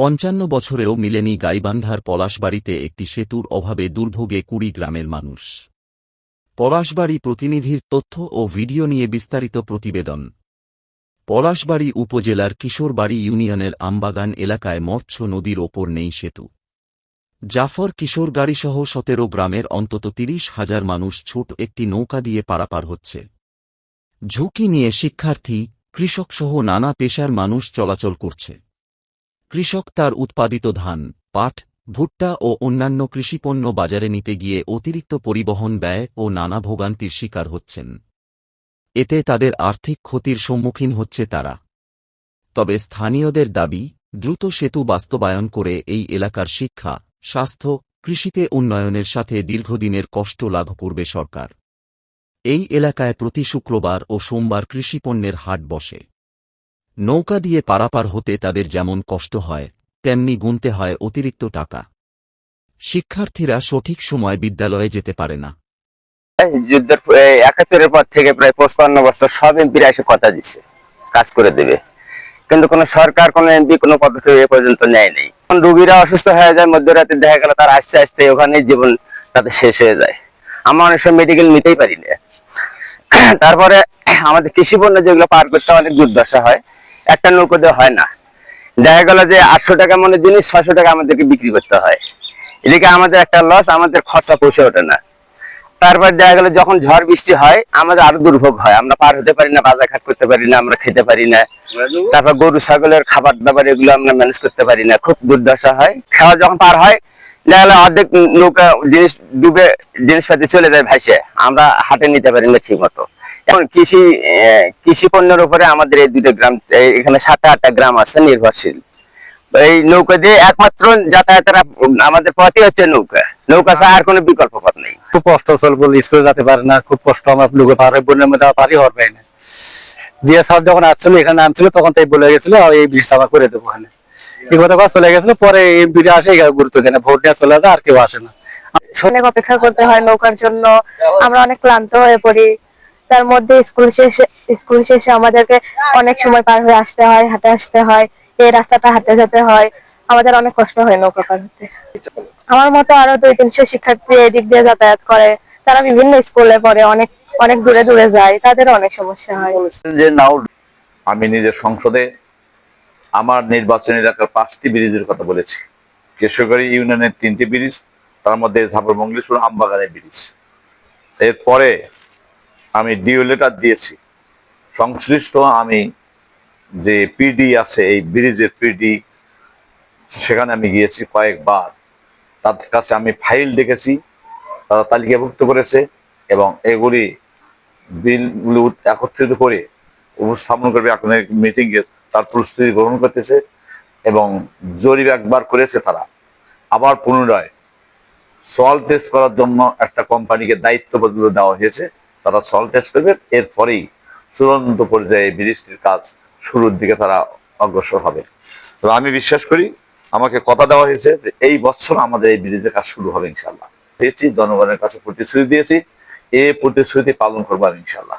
৫৫ বছরেও মিলেনি গাইবান্ধার পলাশবাড়িতে একটি সেতুর অভাবে দুর্ভোগে কুড়িগ্রামের মানুষ। পলাশবাড়ি প্রতিনিধির তথ্য ও ভিডিও নিয়ে বিস্তারিত প্রতিবেদন। পলাশবাড়ি উপজেলার কিশোরবাড়ি ইউনিয়নের আমবাগান এলাকায় মৎস্য নদীর ওপর নেই সেতু। জাফর কিশোরগাড়িসহ ১৭ গ্রামের অন্তত ৩০,০০০ মানুষ ছোট একটি নৌকা দিয়ে পারাপার হচ্ছে। ঝুঁকি নিয়ে শিক্ষার্থী, কৃষকসহ নানা পেশার মানুষ চলাচল করছে। কৃষক তার উৎপাদিত ধান, পাট, ভুট্টা ও অন্যান্য কৃষিপণ্য বাজারে নিতে গিয়ে অতিরিক্ত পরিবহন ব্যয় ও নানা ভোগান্তির শিকার হচ্ছেন। এতে তাদের আর্থিক ক্ষতির সম্মুখীন হচ্ছে তারা। তবে স্থানীয়দের দাবি, দ্রুত সেতু বাস্তবায়ন করে এই এলাকার শিক্ষা, স্বাস্থ্য, কৃষিতে উন্নয়নের সাথে দীর্ঘদিনের কষ্ট লাঘব করবে সরকার। এই এলাকায় প্রতি শুক্রবার ও সোমবার কৃষিপণ্যের হাট বসে। নৌকা দিয়ে পারাপার হতে তাদের যেমন কষ্ট হয়, তেমনি গুনতে হয় অতিরিক্ত টাকা। শিক্ষার্থীরা সঠিক সময় বিদ্যালয়ে যেতে পারে না। যুদ্ধের ৭১-এর পর থেকে প্রায় ৫৫ বছর সব এমপিরা এসে কথা দিচ্ছে কাজ করে দেবে, কিন্তু কোন সরকার, কোন এমপি কোন পদক্ষেপ এ পর্যন্ত নেয়নি। রোগীরা অসুস্থ হয়ে যায়, মধ্যরাতে দেখা গেল তার আস্তে আস্তে ওখানে জীবন তাদের শেষ হয়ে যায়। আমরা অনেক সময় মেডিকেল নিতেই পারি না। তারপরে আমাদের কৃষি পণ্য যেগুলো পার করতে অনেক দুর্দশা হয়, একটা নৌকো দিয়ে হয় না। দেখা গেল যে ৮০০ টাকা মনের জিনিস ৬০০ টাকা আমাদেরকে বিক্রি করতে হয়। এদিকে আমাদের একটা লস, আমাদের খরচা পৌঁছে ওঠে না। তারপর দেখা গেল যখন ঝড় বৃষ্টি হয় আমাদের আরো দুর্ভোগ হয়, আমরা পার হতে পারি না, বাজার ঘাট করতে পারি না, আমরা খেতে পারি না। তারপর গরু ছাগলের খাবার দাবার এগুলো আমরা ম্যানেজ করতে পারি না, খুব দুর্দশা হয়। খাওয়া যখন পার হয় দেখা গেল অর্ধেক নৌকা জিনিস ডুবে, জিনিসপাতি চলে যায় ভাসে, আমরা হাটে নিতে পারি না ঠিক মতো। এখন কৃষি পণ্যের উপরে আমাদের এই দুটো গ্রাম, এখানে ৭-৮টা গ্রাম আছে নির্ভরশীল। এই নৌকা দিয়ে একমাত্র যাতায়াতের আমাদের পথই হচ্ছে নৌকা। নৌকা ছাড়া আর কোনো বিকল্প পথ নেই। খুব কষ্ট চল বলে স্কুলে যেতে পারে না, খুব কষ্ট। আমার লোকে পার হয়, বন্যার মধ্যে পারি হওয়ার পাই না। জিয়া স্যার যখন আসছিল এখানে নামছিল তখন তাই বলে গেছিল এই ব্রিজটা আমার করে দেবো। ওখানে এই কথা চলে গেছিল, পরে এমপি আসে গুরুত্ব দেয় না, ভোট নিয়ে চলে যায়, আর কেউ আসে না। অনেক অপেক্ষা করতে হয় নৌকার জন্য, আমরা অনেক ক্লান্ত হয়ে পড়ি। তার মধ্যে স্কুল শেষে আমাদেরকে অনেক সময় পার হয়ে আসতে হয়, হাঁটে আসতে হয়, এই রাস্তাটা হাঁটে যেতে হয়, আমাদের অনেক কষ্ট হয় নৌকা পার হতে। আমার মতো আরো ২-৩০০ শিক্ষার্থী এদিক দিয়ে যাতায়াত করে, তারা বিভিন্ন স্কুলে পড়ে, অনেক অনেক দূরে দূরে যায়, তাদের অনেক সমস্যা হয়। যে নাও আমি নিজের সংসদে আমার নির্বাচনী এলাকার ৫টি ব্রিজের কথা বলেছি। কেশরগাড়ি ইউনিয়নের ৩টি ব্রিজ, তার মধ্যে ঝাপর মঙ্গলেশ্বর আমবাগানের ব্রিজ। এরপরে আমি ডিও লেটার দিয়েছি সংশ্লিষ্ট আমি যে পিডি আছে, এই ব্রিজের পিডি, সেখানে আমি গিয়েছি কয়েকবার। তাদের কাছে আমি ফাইল দেখেছি, তারা তালিকাভুক্ত করেছে এবং এগুলি বিলগুলো একত্রিত করে উপস্থাপন করবে এখন মিটিংয়ে, তার প্রস্তুতি গ্রহণ করতেছে এবং জরিপ একবার করেছে তারা। আবার পুনরায় সল টেস্ট করার জন্য একটা কোম্পানিকে দায়িত্ব দেওয়া হয়েছে, তারা সল টেস্ট করবে। এরপরেই চূড়ান্ত পর্যায়ে ব্রিজটির কাজ শুরুর দিকে তারা অগ্রসর হবে। তো আমি বিশ্বাস করি, আমাকে কথা দেওয়া হয়েছে যে এই বছর আমাদের এই ব্রিজের কাজ শুরু হবে ইনশাল্লাহ। পেয়েছি, জনগণের কাছে প্রতিশ্রুতি দিয়েছি, এই প্রতিশ্রুতি পালন করবো ইনশাল্লাহ।